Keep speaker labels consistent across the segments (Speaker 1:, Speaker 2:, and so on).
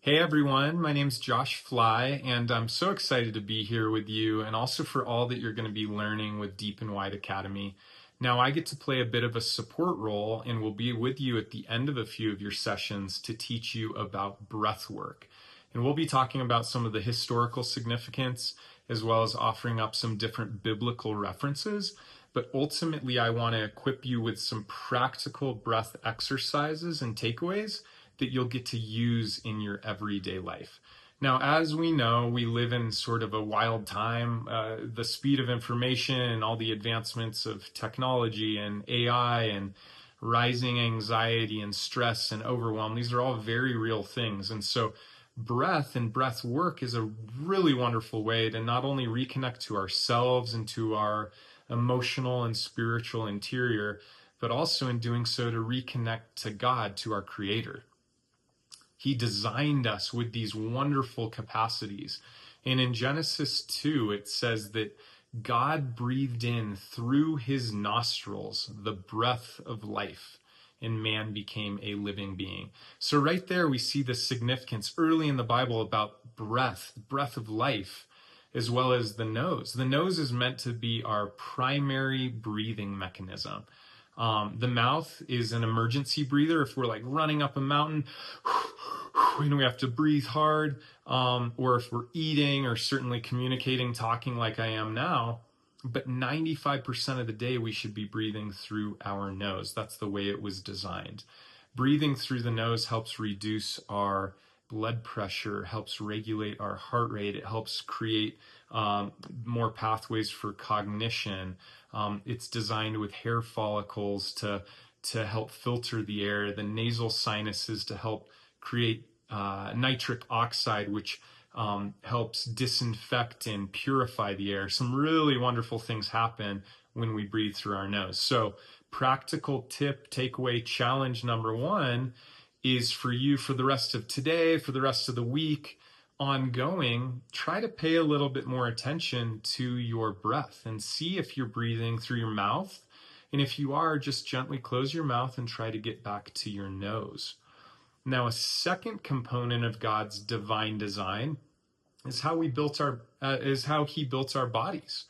Speaker 1: Hey everyone, my name's Josh Fly, and I'm so excited to be here with you and also for all that you're going to be learning with Deep and Wide Academy. Now, I get to play a bit of a support role and will be with you at the end of a few of your sessions to teach you about breath work. And we'll be talking about some of the historical significance as well as offering up some different biblical references. But ultimately, I want to equip you with some practical breath exercises and takeaways that you'll get to use in your everyday life. Now, as we know, we live in sort of a wild time. The speed of information and all the advancements of technology and AI and rising anxiety and stress and overwhelm, these are all very real things. And so breath and breath work is a really wonderful way to not only reconnect to ourselves and to our emotional and spiritual interior, but also in doing so to reconnect to God, to our Creator. He designed us with these wonderful capacities. And in Genesis 2, it says that God breathed in through his nostrils the breath of life, and man became a living being. So right there, we see the significance early in the Bible about breath of life, as well as the nose. The nose is meant to be our primary breathing mechanism. The mouth is an emergency breather. If we're like running up a mountain and we have to breathe hard, or if we're eating or certainly communicating, talking like I am now, but 95% of the day we should be breathing through our nose. That's the way it was designed. Breathing through the nose helps reduce our blood pressure, helps regulate our heart rate. It helps create more pathways for cognition. It's designed with hair follicles to help filter the air, the nasal sinuses to help create nitric oxide, which helps disinfect and purify the air. Some really wonderful things happen when we breathe through our nose. So practical tip, takeaway, challenge number one is for you for the rest of today, for the rest of the week, ongoing, try to pay a little bit more attention to your breath and see if you're breathing through your mouth. And if you are, just gently close your mouth and try to get back to your nose. Now, a second component of God's divine design is how he built our bodies.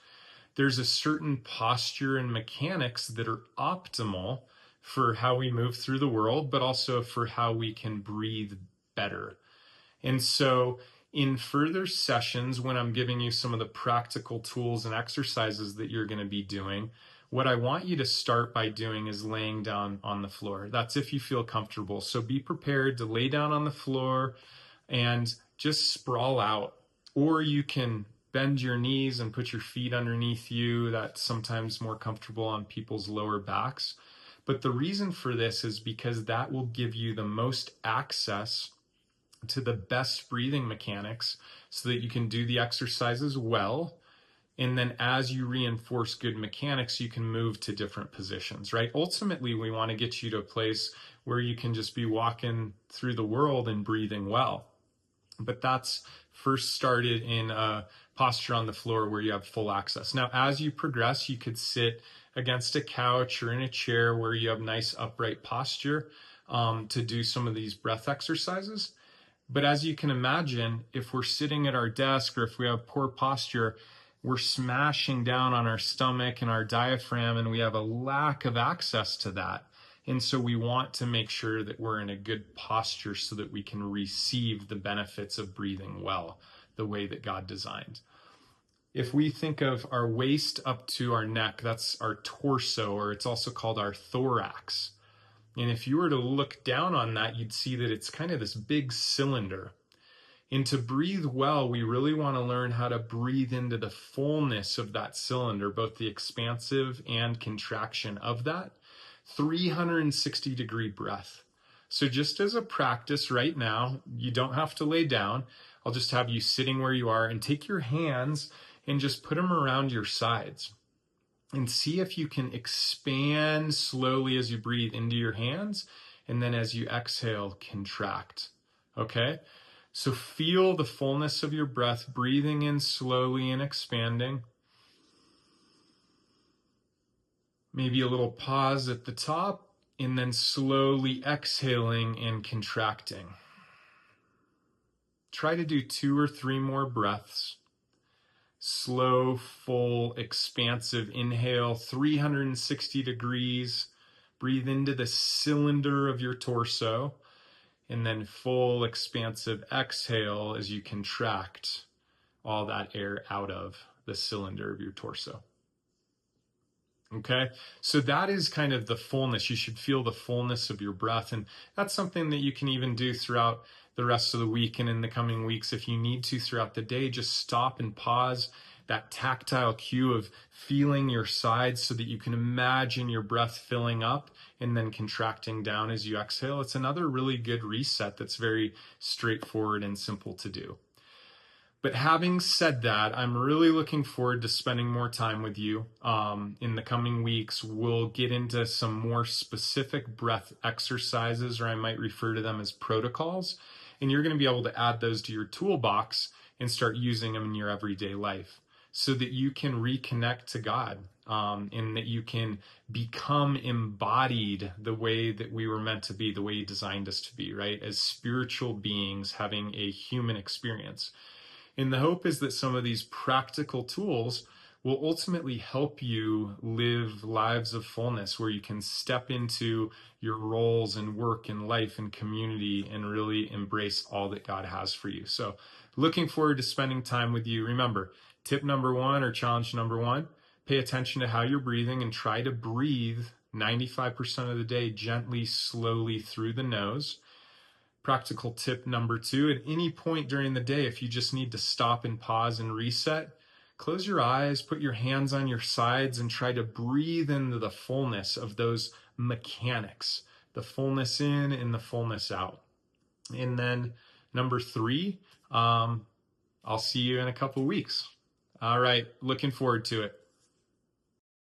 Speaker 1: There's a certain posture and mechanics that are optimal for how we move through the world, but also for how we can breathe better. And so in further sessions, when I'm giving you some of the practical tools and exercises that you're going to be doing, what I want you to start by doing is laying down on the floor. That's if you feel comfortable. So be prepared to lay down on the floor and just sprawl out. Or you can bend your knees and put your feet underneath you. That's sometimes more comfortable on people's lower backs. But the reason for this is because that will give you the most access to the best breathing mechanics so that you can do the exercises well. And then as you reinforce good mechanics, you can move to different positions, right? Ultimately, we want to get you to a place where you can just be walking through the world and breathing well. But that's first started in a posture on the floor where you have full access. Now, as you progress, you could sit against a couch or in a chair where you have nice upright posture to do some of these breath exercises. But as you can imagine, if we're sitting at our desk or if we have poor posture, we're smashing down on our stomach and our diaphragm, and we have a lack of access to that. And so we want to make sure that we're in a good posture so that we can receive the benefits of breathing well, the way that God designed. If we think of our waist up to our neck, that's our torso, or it's also called our thorax. And if you were to look down on that, you'd see that it's kind of this big cylinder. And to breathe well, we really want to learn how to breathe into the fullness of that cylinder, both the expansive and contraction of that. 360-degree breath. So just as a practice right now, you don't have to lay down. I'll just have you sitting where you are and take your hands and just put them around your sides and see if you can expand slowly as you breathe into your hands, and then as you exhale, contract. Okay? So feel the fullness of your breath, breathing in slowly and expanding. Maybe a little pause at the top, and then slowly exhaling and contracting. Try to do 2 or 3 more breaths. Slow, full, expansive inhale, 360 degrees. Breathe into the cylinder of your torso, and then full, expansive exhale as you contract all that air out of the cylinder of your torso. Okay, so that is kind of the fullness. You should feel the fullness of your breath. And that's something that you can even do throughout the rest of the week and in the coming weeks. If you need to throughout the day, just stop and pause, that tactile cue of feeling your sides so that you can imagine your breath filling up and then contracting down as you exhale. It's another really good reset that's very straightforward and simple to do. But having said that, I'm really looking forward to spending more time with you in the coming weeks. We'll get into some more specific breath exercises, or I might refer to them as protocols. And you're going to be able to add those to your toolbox and start using them in your everyday life so that you can reconnect to God, and that you can become embodied the way that we were meant to be, the way He designed us to be, right? As spiritual beings having a human experience. And the hope is that some of these practical tools will ultimately help you live lives of fullness where you can step into your roles and work and life and community and really embrace all that God has for you. So looking forward to spending time with you. Remember, tip number 1 or challenge number 1, pay attention to how you're breathing and try to breathe 95% of the day gently, slowly through the nose. Practical tip number 2, at any point during the day, if you just need to stop and pause and reset, close your eyes, put your hands on your sides, and try to breathe into the fullness of those mechanics, the fullness in and the fullness out. And then number 3, I'll see you in a couple weeks. All right, looking forward to it.